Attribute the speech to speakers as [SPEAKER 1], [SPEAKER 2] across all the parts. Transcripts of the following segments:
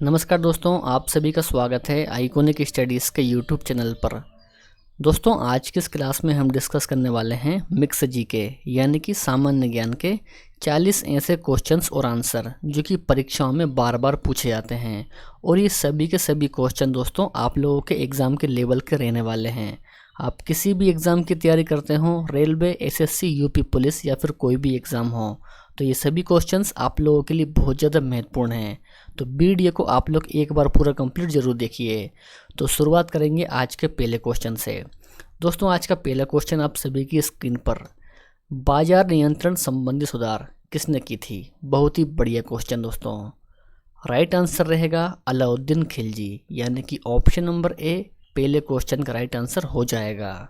[SPEAKER 1] नमस्कार दोस्तों, आप सभी का स्वागत है आइकॉनिक स्टडीज़ के यूट्यूब चैनल पर। दोस्तों, आज की इस क्लास में हम डिस्कस करने वाले हैं मिक्स जीके यानी कि सामान्य ज्ञान के 40 ऐसे क्वेश्चंस और आंसर जो कि परीक्षाओं में बार बार पूछे जाते हैं। और ये सभी के सभी क्वेश्चन दोस्तों आप लोगों के एग्ज़ाम के लेवल के रहने वाले हैं। आप किसी भी एग्ज़ाम की तैयारी करते हो, रेलवे, एसएससी, यूपी पुलिस या फिर कोई भी एग्ज़ाम हो, तो ये सभी क्वेश्चंस आप लोगों के लिए बहुत ज़्यादा महत्वपूर्ण हैं। तो वीडियो को आप लोग एक बार पूरा कंप्लीट ज़रूर देखिए। तो शुरुआत करेंगे आज के पहले क्वेश्चन से। दोस्तों, आज का पहला क्वेश्चन आप सभी की स्क्रीन पर, बाजार नियंत्रण संबंधी सुधार किसने की थी? बहुत ही बढ़िया क्वेश्चन दोस्तों। राइट आंसर रहेगा अलाउद्दीन खिलजी, यानी कि ऑप्शन नंबर ए पहले क्वेश्चन का राइट आंसर हो जाएगा।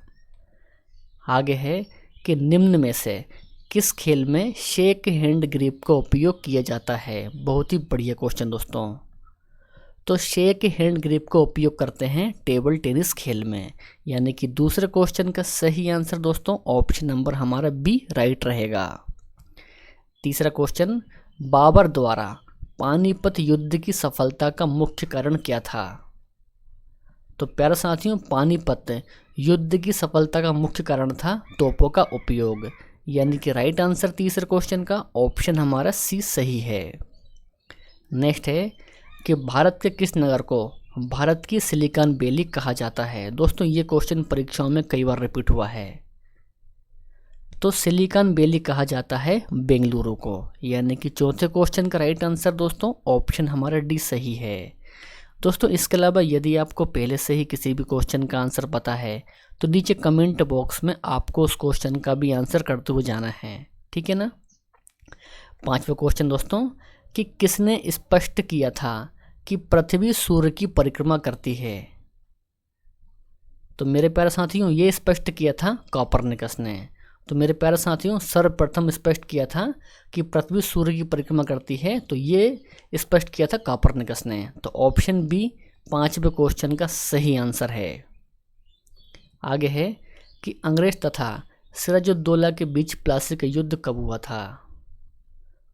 [SPEAKER 1] आगे है कि निम्न में से किस खेल में शेक हैंड ग्रिप का उपयोग किया जाता है? बहुत ही बढ़िया क्वेश्चन दोस्तों। तो शेक हैंड ग्रिप का उपयोग करते हैं टेबल टेनिस खेल में, यानी कि दूसरे क्वेश्चन का सही आंसर दोस्तों ऑप्शन नंबर हमारा बी राइट रहेगा। तीसरा क्वेश्चन, बाबर द्वारा पानीपत युद्ध की सफलता का मुख्य कारण क्या था? तो प्यारे साथियों, पानीपत युद्ध की सफलता का मुख्य कारण था तोपों का उपयोग, यानी कि राइट आंसर तीसरे क्वेश्चन का ऑप्शन हमारा सी सही है। नेक्स्ट है कि भारत के किस नगर को भारत की सिलिकॉन वैली कहा जाता है? दोस्तों, ये क्वेश्चन परीक्षाओं में कई बार रिपीट हुआ है। तो सिलिकॉन वैली कहा जाता है बेंगलुरु को, यानी कि चौथे क्वेश्चन का राइट आंसर दोस्तों ऑप्शन हमारा डी सही है। दोस्तों, इसके अलावा यदि आपको पहले से ही किसी भी क्वेश्चन का आंसर पता है तो नीचे कमेंट बॉक्स में आपको उस क्वेश्चन का भी आंसर करते हुए जाना है, ठीक है ना। पांचवा क्वेश्चन दोस्तों, कि किसने स्पष्ट किया था कि पृथ्वी सूर्य की परिक्रमा करती है? तो मेरे प्यारे साथियों, ये स्पष्ट किया था कोपरनिकस ने। तो मेरे प्यारे साथियों, सर्वप्रथम स्पष्ट किया था कि पृथ्वी सूर्य की परिक्रमा करती है, तो ये स्पष्ट किया था कोपरनिकस ने। तो ऑप्शन बी पांचवें क्वेश्चन का सही आंसर है। आगे है कि अंग्रेज तथा सिराजुद्दौला के बीच प्लासी का युद्ध कब हुआ था?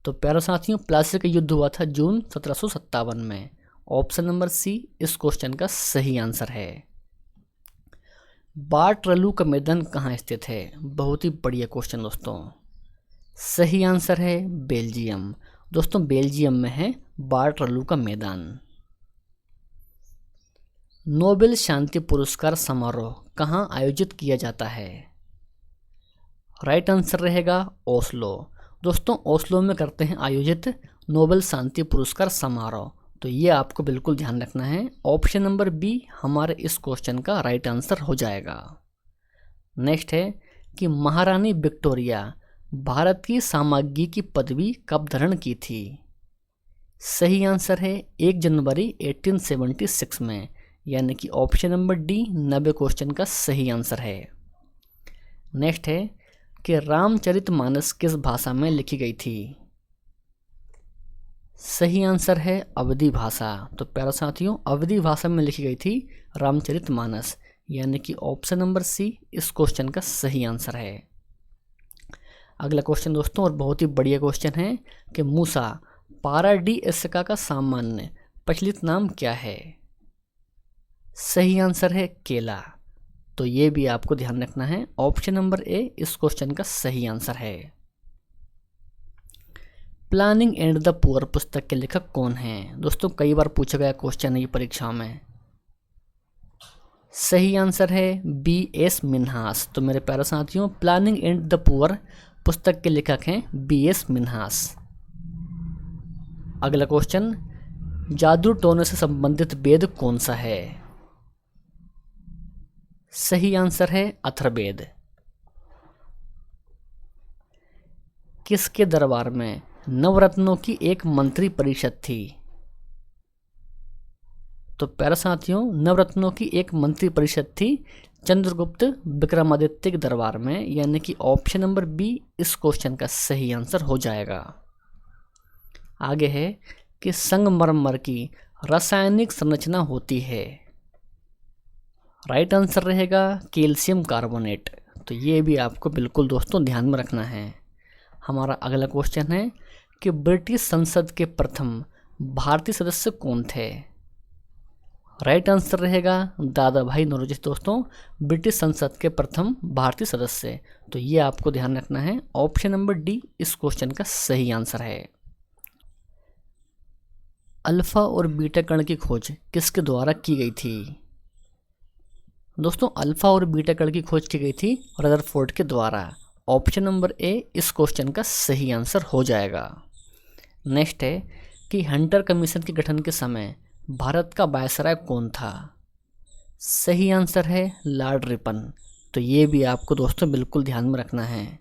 [SPEAKER 1] तो प्यारे साथियों, प्लासी का युद्ध हुआ था जून 1757 में। ऑप्शन नंबर सी इस क्वेश्चन का सही आंसर है। वाटरलू का मैदान कहाँ स्थित है? बहुत ही बढ़िया क्वेश्चन दोस्तों। सही आंसर है बेल्जियम। दोस्तों, बेल्जियम में है वाटरलू का मैदान। नोबेल शांति पुरस्कार समारोह कहाँ आयोजित किया जाता है? राइट आंसर रहेगा ओस्लो। दोस्तों, ओस्लो में करते हैं आयोजित नोबेल शांति पुरस्कार समारोह। तो ये आपको बिल्कुल ध्यान रखना है। ऑप्शन नंबर बी हमारे इस क्वेश्चन का राइट आंसर हो जाएगा। नेक्स्ट है कि महारानी विक्टोरिया भारत की साम्राज्ञी की पदवी कब धारण की थी? सही आंसर है 1 जनवरी 1876 में, यानी कि ऑप्शन नंबर डी 90 क्वेश्चन का सही आंसर है। नेक्स्ट है कि रामचरितमानस किस भाषा में लिखी गई थी? सही आंसर है अवधी भाषा। तो प्यारे साथियों, अवधी भाषा में लिखी गई थी रामचरितमानस, यानी कि ऑप्शन नंबर सी इस क्वेश्चन का सही आंसर है। अगला क्वेश्चन दोस्तों, और बहुत ही बढ़िया क्वेश्चन है कि मूसा पाराडीएसिका का सामान्य प्रचलित नाम क्या है? सही आंसर है केला। तो ये भी आपको ध्यान रखना है। ऑप्शन नंबर ए इस क्वेश्चन का सही आंसर है। प्लानिंग एंड द पुअर पुस्तक के लेखक कौन हैं? दोस्तों, कई बार पूछा गया क्वेश्चन है ये परीक्षा में। सही आंसर है बी एस मिन्हास। तो मेरे प्यारे साथियों, प्लानिंग एंड द पुअर पुस्तक के लेखक हैं बी एस मिन्हास। अगला क्वेश्चन, जादू टोने से संबंधित वेद कौन सा है? सही आंसर है अथर्ववेद। किसके दरबार में नवरत्नों की एक मंत्री परिषद थी? तो प्यारे साथियों, नवरत्नों की एक मंत्री परिषद थी चंद्रगुप्त विक्रमादित्य के दरबार में, यानी कि ऑप्शन नंबर बी इस क्वेश्चन का सही आंसर हो जाएगा। आगे है कि संगमरमर की रासायनिक संरचना होती है? राइट आंसर रहेगा कैल्शियम कार्बोनेट। तो ये भी आपको बिल्कुल दोस्तों ध्यान में रखना है। हमारा अगला क्वेश्चन है कि ब्रिटिश संसद के प्रथम भारतीय सदस्य कौन थे? राइट आंसर रहेगा दादा भाई नौरोजी दोस्तों, ब्रिटिश संसद के प्रथम भारतीय सदस्य। तो ये आपको ध्यान रखना है, ऑप्शन नंबर डी इस क्वेश्चन का सही आंसर है। अल्फा और बीटा कण की खोज किसके द्वारा की गई थी? दोस्तों अल्फा और बीटा कण की खोज की गई थी रदरफोर्ड के द्वारा। ऑप्शन नंबर ए इस क्वेश्चन का सही आंसर हो जाएगा। नेक्स्ट है कि हंटर कमीशन के गठन के समय भारत का वायसराय कौन था? सही आंसर है लॉर्ड रिपन। तो ये भी आपको दोस्तों बिल्कुल ध्यान में रखना है।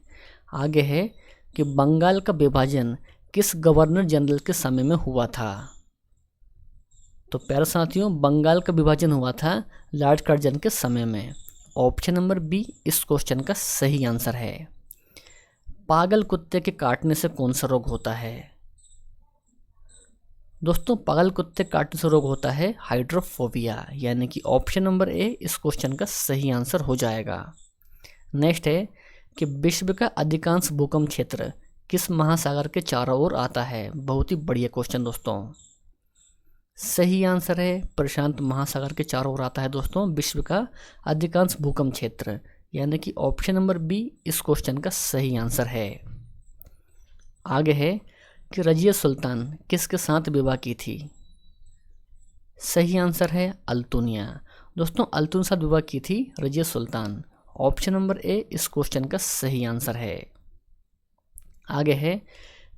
[SPEAKER 1] आगे है कि बंगाल का विभाजन किस गवर्नर जनरल के समय में हुआ था? तो प्यारे साथियों, बंगाल का विभाजन हुआ था लॉर्ड कर्जन के समय में। ऑप्शन नंबर बी इस क्वेश्चन का सही आंसर है। पागल कुत्ते के काटने से कौन सा रोग होता है? दोस्तों पागल कुत्ते काटने से रोग होता है हाइड्रोफोबिया, यानी कि ऑप्शन नंबर ए इस क्वेश्चन का सही आंसर हो जाएगा। नेक्स्ट है कि विश्व का अधिकांश भूकंप क्षेत्र किस महासागर के चारों ओर आता है? बहुत ही बढ़िया क्वेश्चन दोस्तों। सही आंसर है प्रशांत महासागर के चारों ओर आता है दोस्तों विश्व का अधिकांश भूकंप क्षेत्र, यानी कि ऑप्शन नंबर बी इस क्वेश्चन का सही आंसर है। आगे है कि रजिया सुल्तान किसके साथ विवाह की थी? सही आंसर है अल्तुनिया। दोस्तों अल्तुन साथ विवाह की थी Razia Sultan. Option number A इस क्वेश्चन का सही आंसर है। आगे है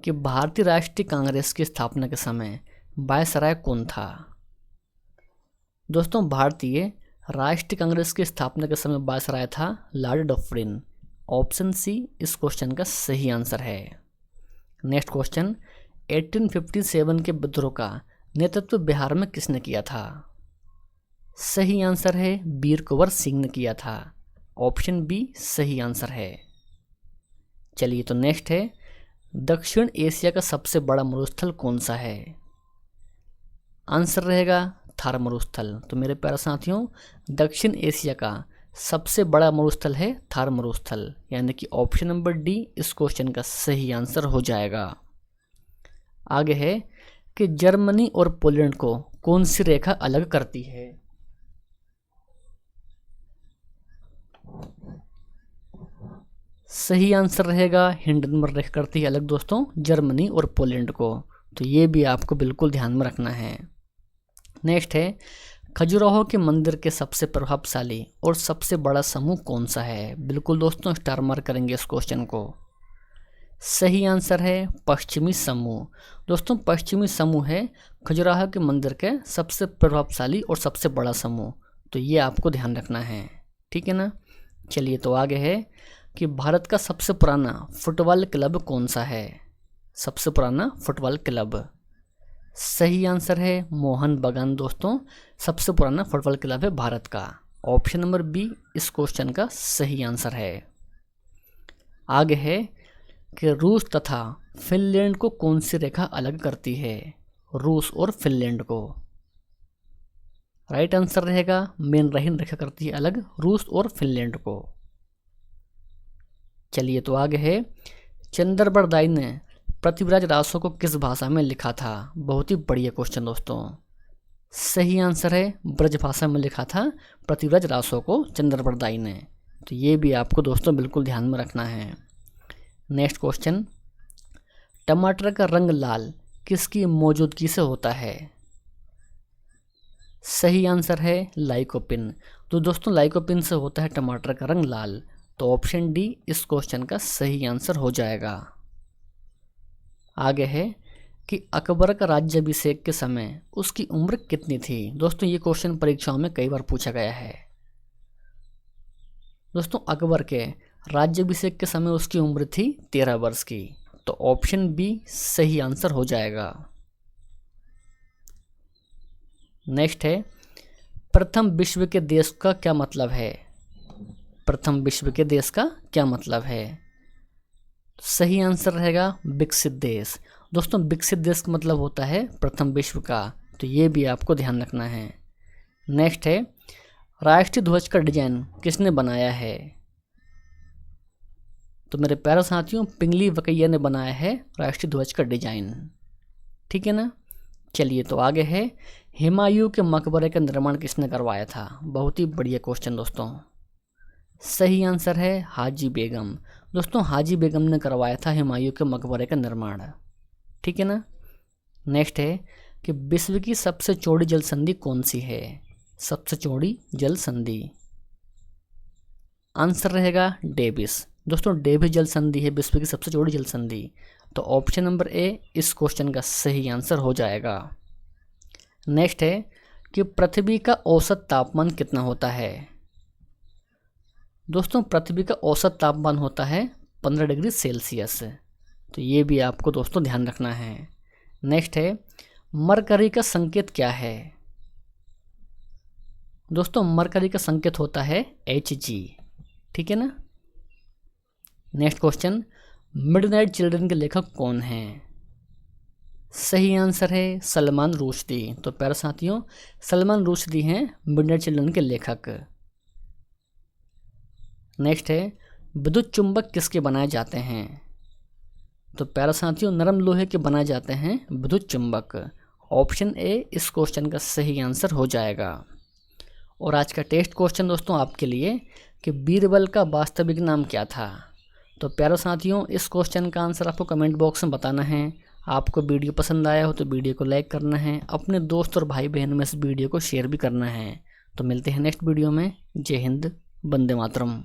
[SPEAKER 1] कि भारतीय राष्ट्रीय कांग्रेस की स्थापना के समय वायसराय कौन था? दोस्तों भारतीय राष्ट्रीय कांग्रेस की स्थापना के समय वायसराय था लॉर्ड डफरिन। ऑप्शन सी इस क्वेश्चन का सही आंसर है। नेक्स्ट क्वेश्चन, 1857 के विद्रोह का नेतृत्व बिहार में किसने किया था? सही आंसर है वीर कुंवर सिंह ने किया था। ऑप्शन बी सही आंसर है। चलिए तो नेक्स्ट है, दक्षिण एशिया का सबसे बड़ा मरुस्थल कौन सा है? आंसर रहेगा थार मरुस्थल। तो मेरे प्यारे साथियों, दक्षिण एशिया का सबसे बड़ा मरुस्थल है थार मरुस्थल, यानी कि ऑप्शन नंबर डी इस क्वेश्चन का सही आंसर हो जाएगा। आगे है कि जर्मनी और पोलैंड को कौन सी रेखा अलग करती है? सही आंसर रहेगा हिंडनबर्ग रेखा करती है अलग दोस्तों जर्मनी और पोलैंड को। तो ये भी आपको बिल्कुल ध्यान में रखना है। नेक्स्ट है, खजुराहो के मंदिर के सबसे प्रभावशाली और सबसे बड़ा समूह कौन सा है? बिल्कुल दोस्तों स्टार मार्क करेंगे इस क्वेश्चन को। सही आंसर है पश्चिमी समूह। दोस्तों पश्चिमी समूह है खजुराहो के मंदिर के सबसे प्रभावशाली और सबसे बड़ा समूह। तो ये आपको ध्यान रखना है, ठीक है ना। चलिए तो आगे है कि भारत का सबसे पुराना फुटबॉल क्लब कौन सा है? सबसे पुराना फुटबॉल क्लब, सही आंसर है मोहन बगान दोस्तों, सबसे पुराना फुटबॉल क्लब है भारत का। ऑप्शन नंबर बी इस क्वेश्चन का सही आंसर है। आगे है कि रूस तथा फिनलैंड को कौन सी रेखा अलग करती है? रूस और फिनलैंड को, राइट आंसर रहेगा मेनरहीन रेखा करती है अलग रूस और फिनलैंड को। चलिए तो आगे है, चंद्रबरदाई ने पृथ्वीराज रासो को किस भाषा में लिखा था? बहुत ही बढ़िया क्वेश्चन दोस्तों। सही आंसर है ब्रज भाषा में लिखा था पृथ्वीराज रासो को चंद्रबरदाई ने। तो ये भी आपको दोस्तों बिल्कुल ध्यान में रखना है। नेक्स्ट क्वेश्चन, टमाटर का रंग लाल किसकी मौजूदगी से होता है? सही आंसर है लाइकोपिन। तो दोस्तों लाइकोपिन से होता है टमाटर का रंग लाल। तो ऑप्शन डी इस क्वेश्चन का सही आंसर हो जाएगा। आगे है कि अकबर का राज्याभिषेक के समय उसकी उम्र कितनी थी? दोस्तों ये क्वेश्चन परीक्षाओं में कई बार पूछा गया है। दोस्तों अकबर के राज्याभिषेक के समय उसकी उम्र थी 13 वर्ष की। तो ऑप्शन बी सही आंसर हो जाएगा। नेक्स्ट है, प्रथम विश्व के देश का क्या मतलब है? प्रथम विश्व के देश का क्या मतलब है? सही आंसर रहेगा विकसित देश। दोस्तों विकसित देश का मतलब होता है प्रथम विश्व का। तो ये भी आपको ध्यान रखना है। नेक्स्ट है, राष्ट्रीय ध्वज का डिजाइन किसने बनाया है? तो मेरे प्यारे साथियों पिंगली वकैया ने बनाया है राष्ट्रीय ध्वज का डिजाइन, ठीक है ना। चलिए तो आगे है, हुमायूं के मकबरे का निर्माण किसने करवाया था? बहुत ही बढ़िया क्वेश्चन दोस्तों। सही आंसर है हाजी बेगम। दोस्तों हाजी बेगम ने करवाया था हुमायूं के मकबरे का निर्माण, ठीक है ना। नेक्स्ट है कि विश्व की सबसे चौड़ी जल संधि कौन सी है? सबसे चौड़ी जल संधि, आंसर रहेगा डेविस। दोस्तों डेविस जल संधि है विश्व की सबसे चौड़ी जल संधि, तो ऑप्शन नंबर ए इस क्वेश्चन का सही आंसर हो जाएगा। नेक्स्ट है कि पृथ्वी का औसत तापमान कितना होता है? दोस्तों पृथ्वी का औसत तापमान होता है 15 डिग्री सेल्सियस, तो ये भी आपको दोस्तों ध्यान रखना है। नेक्स्ट है मरकरी का संकेत क्या है? दोस्तों मरकरी का संकेत होता है Hg, ठीक है ना। नेक्स्ट क्वेश्चन, मिडनाइट चिल्ड्रन के लेखक कौन हैं? सही आंसर है सलमान रुश्दी। तो प्यारे साथियों सलमान रुश्दी हैं मिडनाइट चिल्ड्रन के लेखक। नेक्स्ट है विद्युत चुंबक किसके बनाए जाते हैं? तो प्यारे साथियों नरम लोहे के बनाए जाते हैं विद्युत चुंबक। ऑप्शन ए इस क्वेश्चन का सही आंसर हो जाएगा। और आज का टेस्ट क्वेश्चन दोस्तों आपके लिए कि बीरबल का वास्तविक नाम क्या था? तो प्यारे साथियों इस क्वेश्चन का आंसर आपको कमेंट बॉक्स में बताना है। आपको वीडियो पसंद आया हो तो वीडियो को लाइक करना है, अपने दोस्त और भाई बहन में इस वीडियो को शेयर भी करना है। तो मिलते हैं नेक्स्ट वीडियो में। जय हिंद, वंदे मातरम।